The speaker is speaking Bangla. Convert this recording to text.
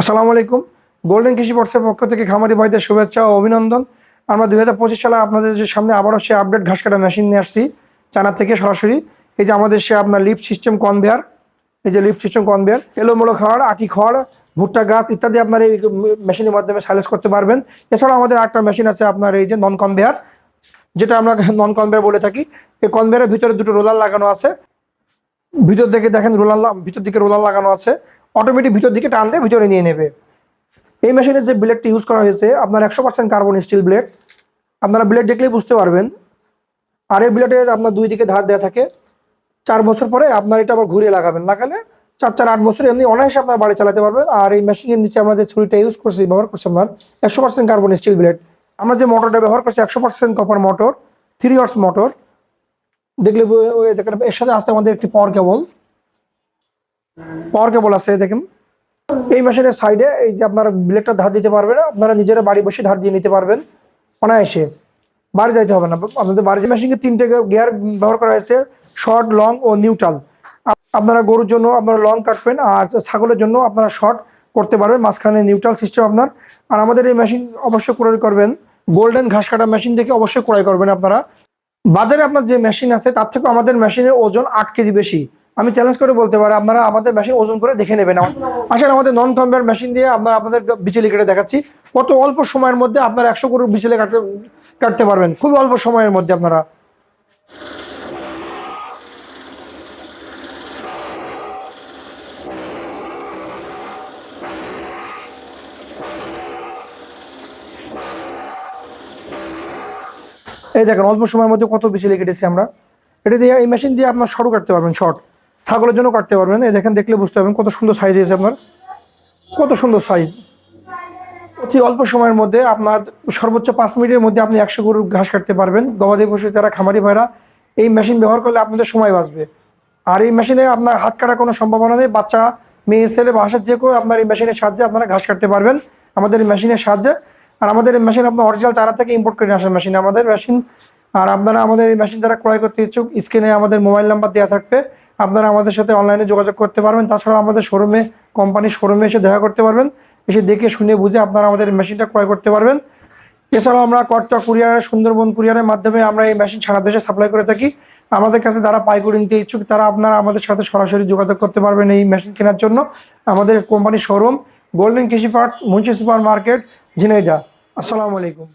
আসসালামু আলাইকুম। গোল্ডেন কৃষি পার্টসের পক্ষ থেকে খামারি ভাইদের শুভেচ্ছা ও অভিনন্দন। আমরা 2025 সালে আপনাদের যে সামনে আবারও সে আপডেট ঘাস কাটা মেশিন নিয়ে আসছি চায়না থেকে সরাসরি। এই যে আমাদের সে আপনার লিফট সিস্টেম কনভেয়ার, এই যে লিফট সিস্টেম কনভেয়ার, এলোমেলো খড়, আটি খড়, ভুট্টা গাছ ইত্যাদি আপনার এই মেশিনের মাধ্যমে সাইলেজ করতে পারবেন। এছাড়াও আমাদের একটা মেশিন আছে আপনার এই যে নন কনভেয়ার, যেটা আমরা নন কনভেয়ার বলে থাকি। এই কনভেয়ারের ভিতরে দুটো রোলার লাগানো আছে। ভিতর থেকে দেখেন ভিতর দিকে রোলার লাগানো আছে, অটোমেটিক ভিতর দিকে টান দিয়ে ভিতরে নিয়ে নেবে। এই মেশিনের যে ব্লেডটি ইউজ করা হয়েছে আপনার 100% কার্বন স্টিল ব্লেড, আপনারা ব্লেড দেখলেই বুঝতে পারবেন। আর এই ব্লেডে আপনার দুই দিকে ধার দেওয়া থাকে। 4 বছর পরে আপনার এটা আবার ঘুরিয়ে লাগালে 4 8 বছর এমনি অনায়াসে আপনার বাড়ি চালাতে পারবেন। আর এই মেশিনের নিচে আমরা যে ছুরিটা ব্যবহার করছি আপনার 100% কার্বন স্টিল ব্লেড। আমরা যে মোটরটা ব্যবহার করছি 100% কপার মোটর, 3 হর্স মোটর। দেখলে দেখেন এর সাথে আসতে আমাদের একটি পাওয়ার কেবল আছে দেখেন। এই মেশিনের সাইডে এই যে আপনারা ব্লেডটা ধার দিতে পারবেন, আপনারা নিজেরা বাড়ি বসে ধার দিয়ে নিতে পারবেন অনায়াসে, বাড়ি যাইতে হবে না আপনাদের বাড়ি। মেশিনে 3টে গিয়ার ব্যবহার করা হয়েছে, শর্ট, লং ও নিউট্রাল। আপনারা গরুর জন্য আপনারা লং কাটবেন, আর ছাগলের জন্য আপনারা শর্ট করতে পারবেন, মাঝখানে নিউট্রাল সিস্টেম আপনার। আর আমাদের এই মেশিন অবশ্যই ক্রয় করবেন গোল্ডেন ঘাস কাটা মেশিন থেকে, অবশ্যই ক্রয় করবেন আপনারা। বাজারে আপনার যে মেশিন আছে তার থেকেও আমাদের মেশিনের ওজন 8 কেজি বেশি। আমি চ্যালেঞ্জ করে বলতে পারি আপনারা আমাদের মেশিন ওজন করে দেখে নেবেন। আসলে আমাদের নন কনভেয়ার মেশিন দিয়ে আমরা আপনাদের বিচেলি কেটে দেখাচ্ছি কত অল্প সময়ের মধ্যে আপনারা 100 গরুর বিচেলি কাটতে পারবেন, খুব অল্প সময়ের মধ্যে আপনারা। এই দেখেন অল্প সময়ের মধ্যে কত বিচেলি কেটেছি আমরা। এটা দিয়ে এই মেশিন দিয়ে আপনার সরু কাটতে পারবেন, শর্ট ছাগলের জন্য কাটতে পারবেন। এই দেখেন দেখলে বুঝতে পারবেন কত সুন্দর সাইজ হয়েছে আপনার, কত সুন্দর সাইজ। অতি অল্প সময়ের মধ্যে আপনার সর্বোচ্চ 5 মিনিটের মধ্যে আপনি 100 গরুর ঘাস কাটতে পারবেন। গবাদি পশু যারা খামারি ভাইরা এই মেশিন ব্যবহার করলে আপনাদের সময় বাঁচবে। আর এই মেশিনে আপনার হাত কাটার কোনো সম্ভাবনা নেই। বাচ্চা, মেয়ে, ছেলে, বাসার যে কেউ আপনার এই মেশিনের সাহায্যে আপনারা ঘাস কাটতে পারবেন আমাদের এই মেশিনের সাহায্যে। আর আমাদের এই মেশিন আপনার অরিজিনাল চায়না থেকে ইম্পোর্ট করে আসা মেশিন আমাদের মেশিন। আর আপনারা আমাদের এই মেশিন যারা ক্রয় করতে ইচ্ছুক, স্ক্রিনে আমাদের মোবাইল নাম্বার দেওয়া থাকবে, আপনারা আমাদের সাথে অনলাইনে যোগাযোগ করতে পারবেন। তাছাড়া আমাদের শোরুমে, কোম্পানির শোরুমে এসে দেখা করতে পারবেন, এসে দেখে শুনে বুঝে আপনারা আমাদের মেশিনটা ক্রয় করতে পারবেন। এছাড়াও আমরা কটকা কুরিয়ার, সুন্দরবন কুরিয়ারের মাধ্যমে আমরা এই মেশিন সারা দেশে সাপ্লাই করে থাকি। আমাদের কাছে যারা পাইকারি নিতে ইচ্ছুক তারা আপনারা আমাদের সাথে সরাসরি যোগাযোগ করতে পারবেন এই মেশিন কেনার জন্য। আমাদের কোম্পানির শোরুম গোল্ডেন কৃষি parts, Munshi super market, Jhenaidah. আসসালামু আলাইকুম।